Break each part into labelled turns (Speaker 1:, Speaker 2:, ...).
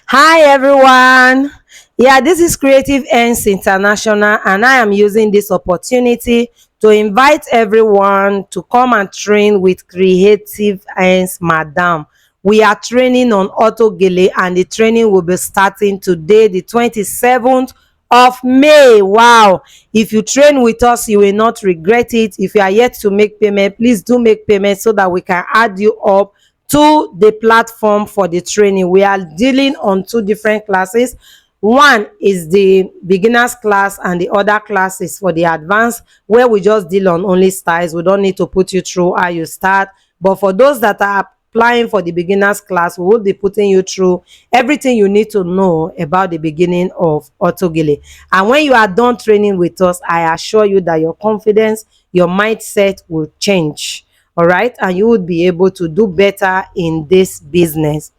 Speaker 1: Hi everyone. Yeah, this is Creative Ends International, and I am using this opportunity to invite everyone to come and train with Creative Ends Madam. We are training on Auto Gele, and the training will be starting today, the 27th of May. Wow. If you train with us, you will not regret it. If you are yet to make payment, please do make payment so that we can add you up to the platform for the training. We are dealing on two different classes. One is the beginners class, and the other class is for the advanced, where we just deal on only styles. We don't need to put you through how you start. But for those that are applying for the beginners class, we will be putting you through everything you need to know about the beginning of Autogele. And when you are done training with us, I assure you that your confidence, your mindset will change. All right, and you would be able to do better in this business.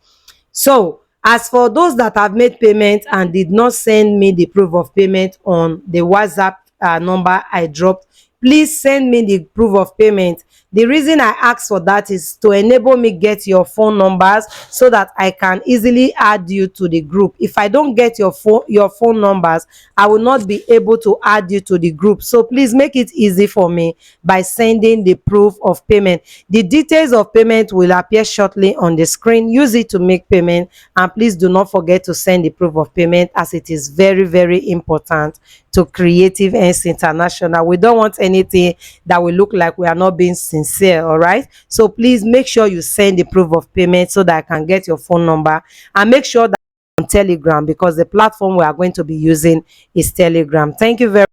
Speaker 1: So as for those that have made payment and did not send me the proof of payment on the WhatsApp number I dropped, please send me the proof of payment. The reason I ask for that is to enable me get your phone numbers so that I can easily add you to the group. If I don't get your phone numbers, I will not be able to add you to the group. So please make it easy for me by sending the proof of payment. The details of payment will appear shortly on the screen. Use it to make payment, and please do not forget to send the proof of payment, as it is very, very important to Creative Ends International. We don't want anything that will look like we are not being sincere. All right, so please make sure you send the proof of payment so that I can get your phone number, and make sure that on Telegram, because the platform we are going to be using is Telegram. Thank you very